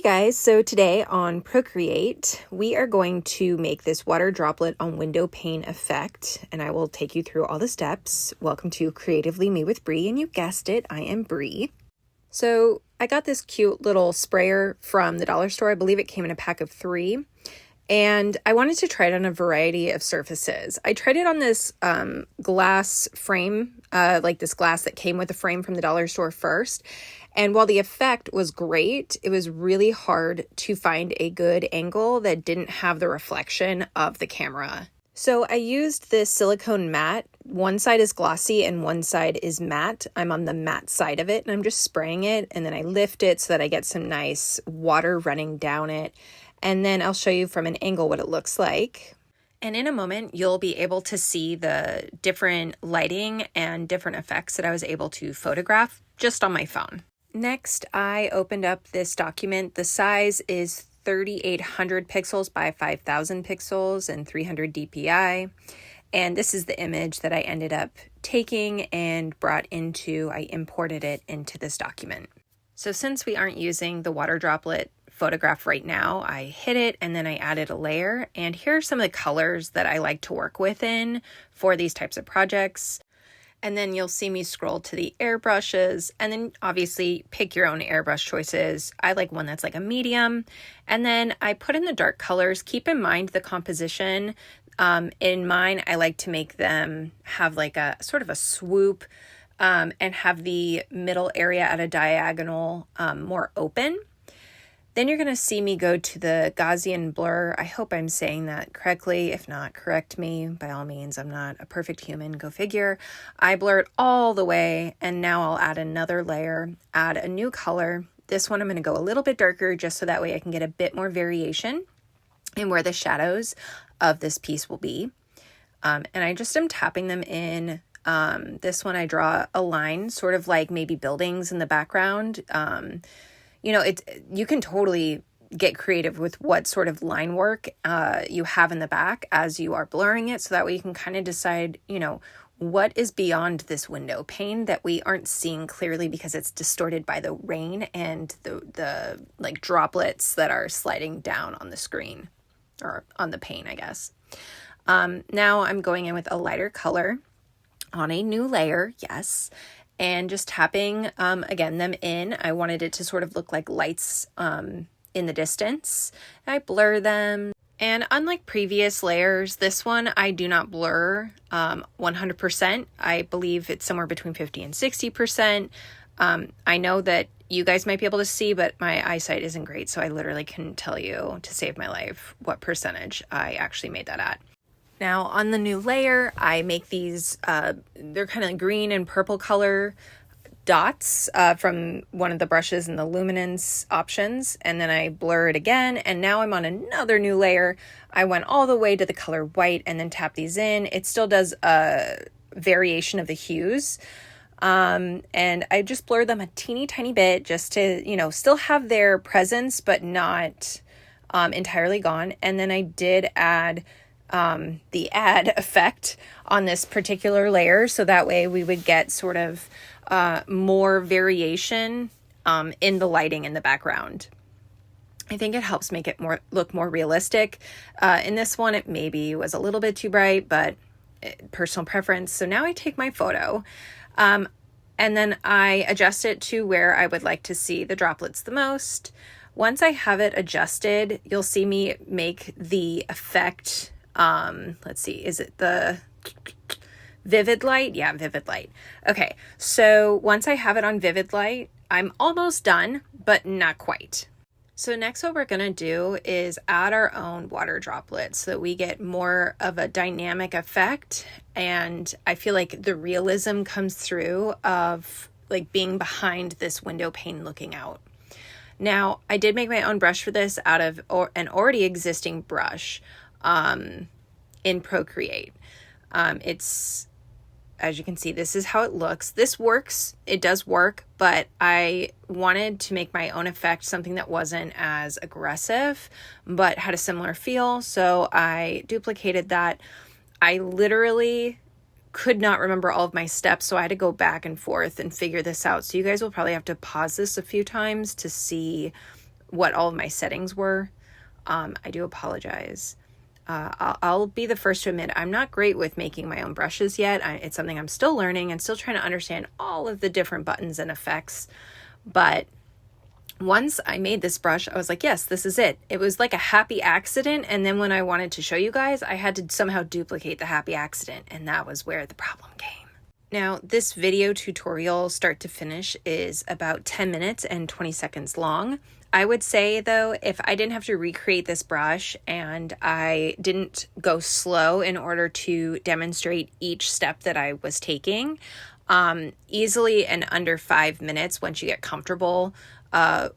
guys, so today on Procreate, we are going to make this water droplet on window pane effect, and I will take you through all the steps. Welcome to Creatively Me with Bree, and you guessed it, I am Bree. So I got this cute little sprayer from the dollar store. I believe it came in a pack of 3, and I wanted to try it on a variety of surfaces. I tried it on this glass frame, like this glass that came with the frame from the dollar store first. And while the effect was great, it was really hard to find a good angle that didn't have the reflection of the camera. So I used this silicone mat. One side is glossy and one side is matte. I'm on the matte side of it and I'm just spraying it, and then I lift it so that I get some nice water running down it. And then I'll show you from an angle what it looks like. And in a moment, you'll be able to see the different lighting and different effects that I was able to photograph just on my phone. Next, I opened up this document. The size is 3,800 pixels by 5,000 pixels and 300 dpi. And this is the image that I ended up taking and I imported it into this document. So since we aren't using the water droplet photograph right now, I hid it and then I added a layer. And here are some of the colors that I like to work within for these types of projects. And then you'll see me scroll to the airbrushes, and then obviously pick your own airbrush choices. I like one that's like a medium. And then I put in the dark colors. Keep in mind the composition. In mine, I like to make them have like a sort of a swoop and have the middle area at a diagonal more open. Then you're going to see me go to the Gaussian blur. I hope I'm saying that correctly. If not, correct me. By all means, I'm not a perfect human. Go figure. I blur it all the way, and now I'll add another layer, add a new color. This one I'm going to go a little bit darker just so that way I can get a bit more variation in where the shadows of this piece will be. And I just am tapping them in. This one I draw a line, sort of like maybe buildings in the background. You can totally get creative with what sort of line work you have in the back as you are blurring it. So that way you can kind of decide, what is beyond this window pane that we aren't seeing clearly because it's distorted by the rain and the like droplets that are sliding down on the screen or on the pane, I guess. Now I'm going in with a lighter color on a new layer. Yes. And just tapping, again, them in. I wanted it to sort of look like lights in the distance. I blur them. And unlike previous layers, this one I do not blur 100%. I believe it's somewhere between 50 and 60%. I know that you guys might be able to see, but my eyesight isn't great, so I literally couldn't tell you to save my life what percentage I actually made that at. Now on the new layer, I make these, they're kind of green and purple color dots from one of the brushes in the luminance options. And then I blur it again. And now I'm on another new layer. I went all the way to the color white and then tap these in. It still does a variation of the hues. And I just blur them a teeny tiny bit just to, still have their presence, but not entirely gone. And then I did add the add effect on this particular layer. So that way we would get sort of more variation in the lighting in the background. I think it helps make it look more realistic. In this one, it maybe was a little bit too bright, but personal preference. So now I take my photo and then I adjust it to where I would like to see the droplets the most. Once I have it adjusted, you'll see me make the effect. Let's see, is it the vivid light? Yeah, vivid light. Okay, so once I have it on vivid light, I'm almost done, but not quite. So next what we're going to do is add our own water droplets so that we get more of a dynamic effect. And I feel like the realism comes through of like being behind this window pane looking out. Now, I did make my own brush for this out of an already existing brush in Procreate. It's, as you can see, this is how it looks. This works. It does work, but I wanted to make my own effect, something that wasn't as aggressive, but had a similar feel. So I duplicated that. I literally could not remember all of my steps, so I had to go back and forth and figure this out. So you guys will probably have to pause this a few times to see what all of my settings were. I do apologize. I'll be the first to admit I'm not great with making my own brushes yet. It's something I'm still learning and still trying to understand all of the different buttons and effects. But once I made this brush, I was like, yes, this is it. It was like a happy accident. And then when I wanted to show you guys, I had to somehow duplicate the happy accident. And that was where the problem came. Now, this video tutorial, start to finish, is about 10 minutes and 20 seconds long. I would say, though, if I didn't have to recreate this brush and I didn't go slow in order to demonstrate each step that I was taking, easily in under 5 minutes, once you get comfortable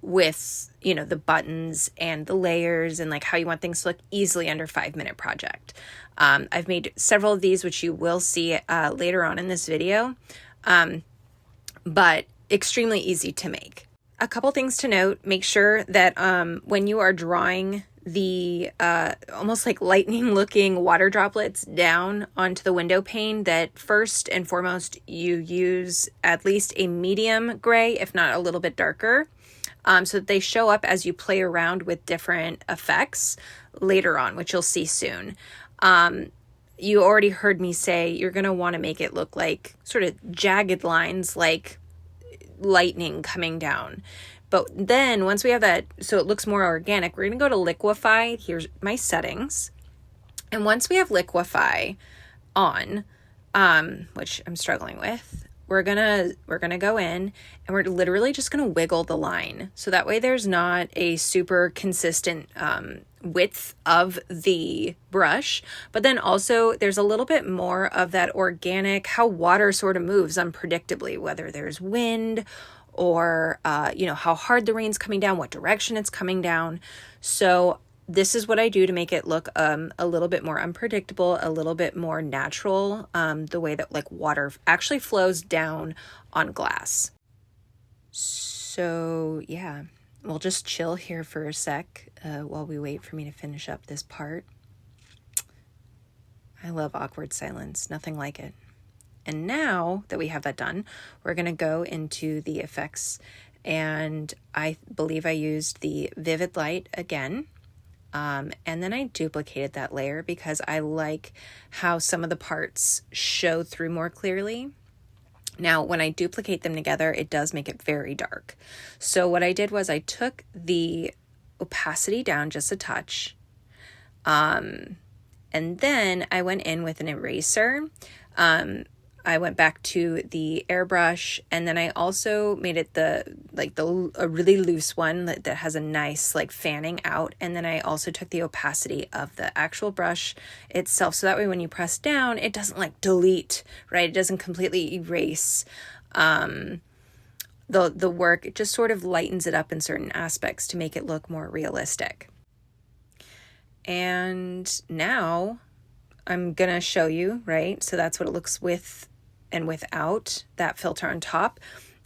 with, you know, the buttons and the layers and like how you want things to look, easily under 5-minute project. I've made several of these, which you will see later on in this video, but extremely easy to make. A couple things to note: make sure that when you are drawing the almost like lightning looking water droplets down onto the window pane, that first and foremost you use at least a medium gray, if not a little bit darker, so that they show up as you play around with different effects later on, which you'll see soon. You already heard me say you're going to want to make it look like sort of jagged lines, like lightning coming down. But then once we have that, so it looks more organic, we're going to go to liquify. Here's my settings. And once we have liquify on, which I'm struggling with, we're gonna go in and we're literally just gonna wiggle the line. So that way there's not a super consistent width of the brush, but then also there's a little bit more of that organic, how water sort of moves unpredictably, whether there's wind or, you know, how hard the rain's coming down, what direction it's coming down. So this is what I do to make it look a little bit more unpredictable, a little bit more natural, the way that like water actually flows down on glass. So yeah, we'll just chill here for a sec while we wait for me to finish up this part. I love awkward silence, nothing like it. And now that we have that done, we're going to go into the effects, and I believe I used the vivid light again. And then I duplicated that layer because I like how some of the parts show through more clearly. Now, when I duplicate them together, it does make it very dark. So what I did was I took the opacity down just a touch. And then I went in with an eraser. I went back to the airbrush, and then I also made it a really loose one that has a nice like fanning out. And then I also took the opacity of the actual brush itself, so that way when you press down, it doesn't like delete, right? It doesn't completely erase the work. It just sort of lightens it up in certain aspects to make it look more realistic. And now I'm gonna show you, right? So that's what it looks with and without that filter on top.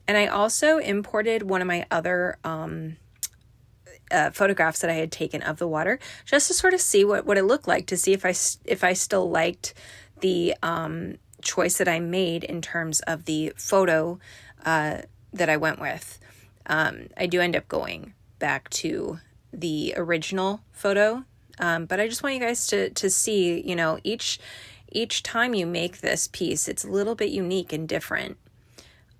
And I also imported one of my other photographs that I had taken of the water, just to sort of see what it looked like, to see if I still liked the choice that I made in terms of the photo that I went with. I do end up going back to the original photo, but I just want you guys to see, you know, each time you make this piece, it's a little bit unique and different.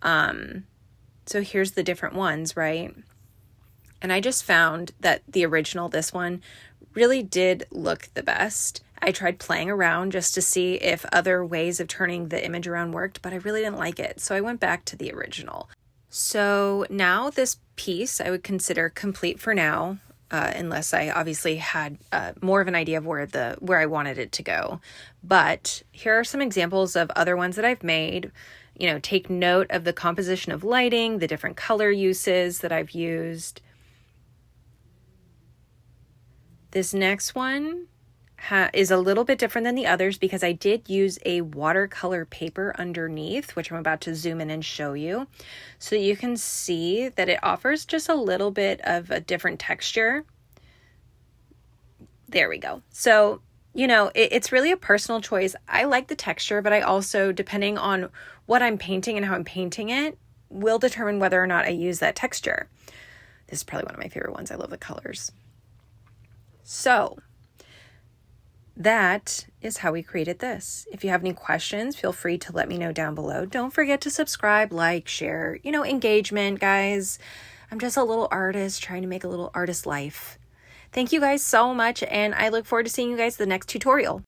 So here's the different ones, right? And I just found that the original, this one, really did look the best. I tried playing around just to see if other ways of turning the image around worked, but I really didn't like it. So I went back to the original. So now this piece I would consider complete for now, unless I obviously had more of an idea of where I wanted it to go. But here are some examples of other ones that I've made. You know, take note of the composition of lighting, the different color uses that I've used. This next one is a little bit different than the others because I did use a watercolor paper underneath, which I'm about to zoom in and show you. So you can see that it offers just a little bit of a different texture. There we go. So, you know, it's really a personal choice. I like the texture, but I also, depending on what I'm painting and how I'm painting it, will determine whether or not I use that texture. This is probably one of my favorite ones. I love the colors. So that is how we created this. If you have any questions, feel free to let me know down below. Don't forget to subscribe, like, share, engagement, guys. I'm just a little artist trying to make a little artist life. Thank you guys so much, and I look forward to seeing you guys in the next tutorial.